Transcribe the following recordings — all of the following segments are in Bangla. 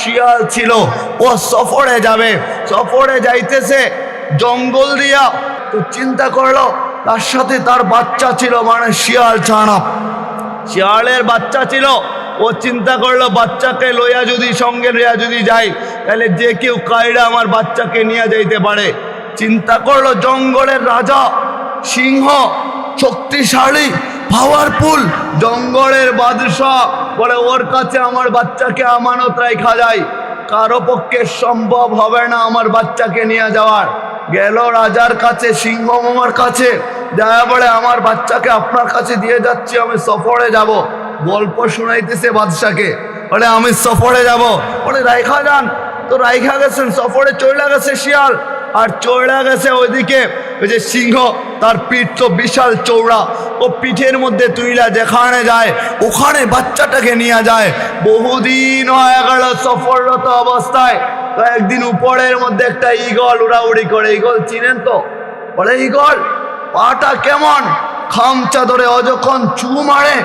শিয়াল ছিল, ও সফরে যাবে, সফরে যাইতেছে জঙ্গল দিয়া। তো চিন্তা করলো তার সাথে তার বাচ্চা ছিল, মানে শিয়াল ছানা, শিয়ালের বাচ্চা ছিল। ও চিন্তা করলো বাচ্চাকে লইয়া যদি সঙ্গে লইয়া যদি যাই তাহলে যে কেউ কায়রা আমার বাচ্চাকে নিয়ে যাইতে পারে। চিন্তা করলো জঙ্গলের রাজা, সিংহ, শক্তিশালী, পাওয়ারফুল, জঙ্গলের বাদশাহ, বলে ওর কাছে আমার বাচ্চাকে আমানত রাখা যায়, কারো পক্ষে সম্ভব হবে না আমার বাচ্চাকে নিয়ে যাওয়ার। গেল রাজার কাছে, সিংহ মামার কাছে, যায়া বলে আমার বাচ্চাকে আপনার কাছে দিয়ে যাচ্ছি, আমি সফরে যাব। গল্প শুনাইতেছে বাদশাকে, বলে আমি সফরে যাব। বলে রাইখা যান। তো রাইখা গেছেন, সফরে চলে গেছে শিয়াল, আর চড়া গেছে ওইদিকে ওই যে সিংহ, তার পিঠ তো বিশাল চৌড়া, ও পিঠের মধ্যে তুইলা যেখানে যায় ওখানে বাচ্চাটাকে নিয়ে যায়। বহুদিন হয়ে গেল সফররত অবস্থায়। তো একদিন উপরের মধ্যে একটা ঈগল উড়াউড়ি করে, ঈগল চিনেন তো? বলে ঈগল পাটা কেমন, খামচা ধরে, ও যখন চু মারে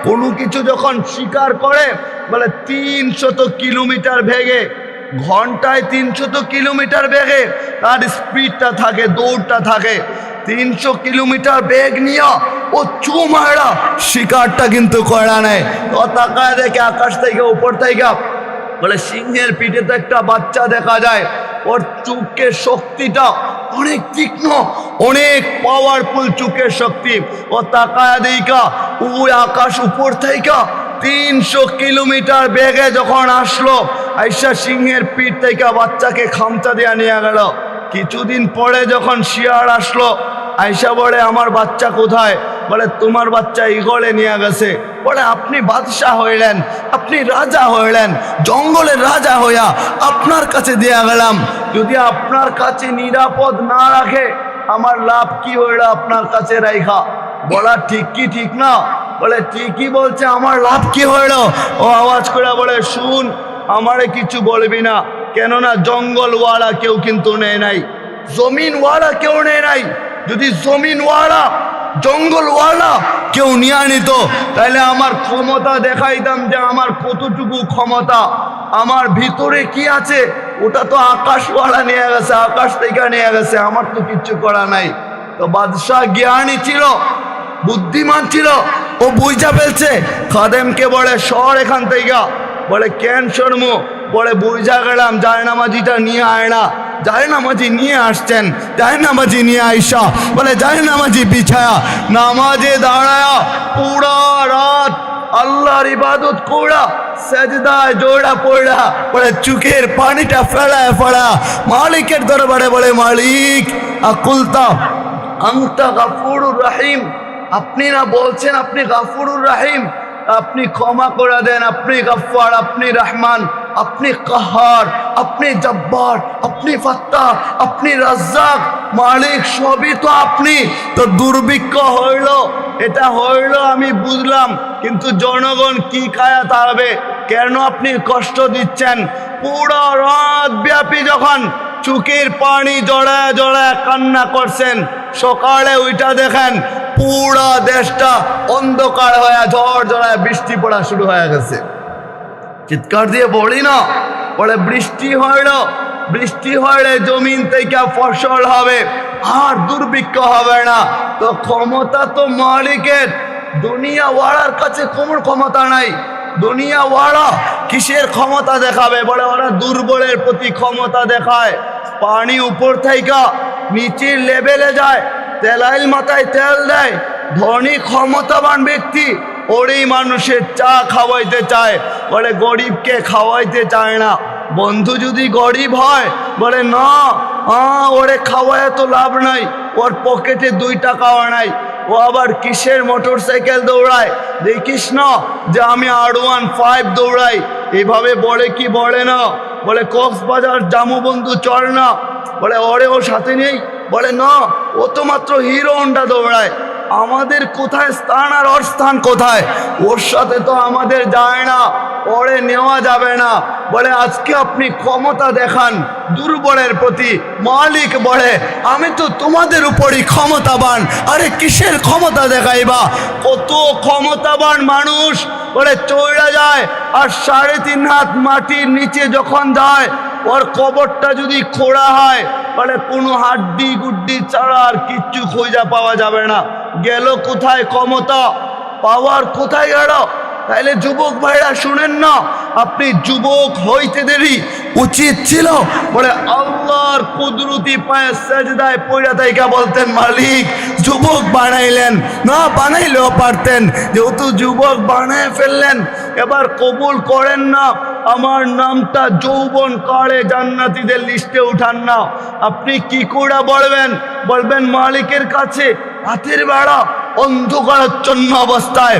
কোনো কিছু যখন শিকার করে, বলে 300 কিলোমিটার বেগে, ঘন্টায় 300 কিলোমিটার বেগে তার স্পিডটা থাকে, দৌড়টা থাকে। 300 কিলোমিটার বেগ নিয়ে ও চু মারা শিকারটা কিন্তু করা নেয়। তো তাকায় দেখে আকাশ থেকে, উপর থেকে, বলে সিংহের পিঠে তো একটা বাচ্চা দেখা যায়, ওর চোখের শক্তিটা অনেক তীক্ষ্ণ, অনেক পাওয়ারফুল চোখের শক্তি। ও তাকায় দেখা ওই আকাশ উপর থেকে 300 কিলোমিটার বেগে যখন আসলো, আইসা সিংহের পিঠ থেকে বাচ্চাকে খামচা দিয়ে নিয়ে গেল। কিছুদিন পরে যখন শিয়াল আসলো, আইসা বলে আমার বাচ্চা কোথায়? বলে তোমার বাচ্চা ঈগলে নিয়ে গেছে। বলে আপনি বাদশাহ হইলেন, আপনি রাজা হইলেন, জঙ্গলের রাজা হইয়া আপনার কাছে দিয়ে গেলাম, যদি আপনার কাছে নিরাপদ না রাখে আমার লাভ কি হইল আপনার কাছে রাইখা? বলা ঠিক কি ঠিক না? বলে ঠিকই বলছে, আমার লাভ কি হইল? ও আওয়াজ করে বলে শুন, আমারে কিছু বলবি না, কেননা জঙ্গলওয়ালা কেউ কিন্তু নেয় নাই, জমিনওয়ালা কেউ নেয় নাই। যদি জমিনওয়ালা জঙ্গলওয়ালা কেউ নিয়ে নিত তাহলে আমার ক্ষমতা দেখাইতাম যে আমার কতটুকু ক্ষমতা, আমার ভিতরে কি আছে, ওটা তো আকাশওয়ালা নিয়ে গেছে, আকাশ থেকে নিয়ে গেছে, আমার তো কিচ্ছু করা নাই। তো বাদশাহ জ্ঞানী ছিল, বুদ্ধিমান ছিল, ও বুঝা ফেলছে। খাদেমকে বলে সর এখান থেকে। বলে কেন শর্মু? বলে বুঝা গেলাম জায়নামাজিটা নিয়ে আয় না। জায়নামাজি নিয়ে আসছেন, জায়নামাজি নিয়ে আইসা বলে জায়নামাজি বিছায়া নামাজে দাঁড়ায়া পুরা রাত আল্লাহর ইবাদত করা, সেজদায় জোড়া পড়া, বলে চোখের পানিটা ফেলায় ফেলা মালিকের দরবারে বলে মালিক আকুলতা আনতা গাফুরুর রহিম, আপনি না বলছেন আপনি গাফুরুর রহিম, আপনি ক্ষমা করে দেন, আপনি গফফার, আপনি রহমান, আপনি কাহার, আপনি জব্বার, আপনি ফাত্তাহ, আপনি রাজ্জাক, মালিক সবই তো আপনি। তো দুর্ভিক্ষ হইল, এটা হইল আমি বুঝলাম, কিন্তু জনগণ কি খায়া তাড়াবে? কেন আপনি কষ্ট দিচ্ছেন? পুরো রাত ব্যাপী যখন চোখের পানি জড়ায় জড়ায় কান্না করছেন, সকালে ওইটা দেখেন পুরা দেশটা অন্ধকার হয়ে ঝড় ঝড়ায় বৃষ্টি পড়া শুরু হয়ে গেছে। চিৎকার দিয়ে বলি না, বলে বৃষ্টি হইল, বৃষ্টি হইলে জমিন থেকে ফসল হবে, আর দুর্ভিক্ষ হবে না। তো ক্ষমতা তো মালিকের, দুনিয়া ওয়ালার কাছে কোনো ক্ষমতা নাই। দুনিয়া ওয়ালা কিসের ক্ষমতা দেখাবে? বলে ওরা দুর্বলের প্রতি ক্ষমতা দেখায়। পানি উপর থেকে নিচের লেভেলে যায়, তেলাইল মাথায় তেল দেয়, ধনী ক্ষমতাবান ব্যক্তি ওরই মানুষের চা খাওয়াইতে চায়, বলে গরিবকে খাওয়াইতে চায় না। বন্ধু যদি গরিব হয় বলে না, ওরে খাওয়ায় তো লাভ নাই, ওর পকেটে 2 টাকাও নাই, ও আবার কিসের মোটর সাইকেল দৌড়ায়, দেখিস না যে আমি R15 দৌড়াই, এইভাবে বলে কি বলে না? বলে কক্সবাজার জামু বন্ধু চল না, বলে ওরে ও সাথে নেই, বলে না ও তো মাত্র হিরো হন্ডা দৌড়ায়, আমাদের কোথায় স্থান আর ওর স্থান কোথায়? ওর সাথে তো আমাদের যায় না, ওরে নেওয়া যাবে না। বলে আজকে আপনি ক্ষমতা দেখান দুর্বলের প্রতি, মালিক বলে আমি তো তোমাদের উপরই ক্ষমতাবান। আরে কিসের ক্ষমতা দেখাইবা? কত ক্ষমতাবান মানুষ বলে চড়া যায়, আর 3.5 হাত মাটির নিচে যখন যায়, ওর কবরটা যদি খোঁড়া হয়, বলে কোনো হাড্ডি গুড্ডি ছাড়া আর কিচ্ছু খোঁজা পাওয়া যাবে না। গেল কোথায় ক্ষমতা, পাওয়ার কোথায় গেল? তাইলে যুবক ভাইরা শুনেন না, আপনি যুবক হইতে দেরি উচিত ছিল বলে আল্লাহর কুদরতি পায়ে সেজদায় পড়া তাইকা বলতেন, মালিক যুবক বানাইলেন না, বানাইলেও পারতেন, যেহেতু যুবক বানায় ফেললেন, এবার কবুল করেন না, আমার নামটা যৌবন কালে জান্নাতীদের লিস্টে উঠান না। আপনি কি করে বলবেন? বলবেন মালিকের কাছে রাতের বেলা অন্ধকারাচ্ছন্ন অবস্থায়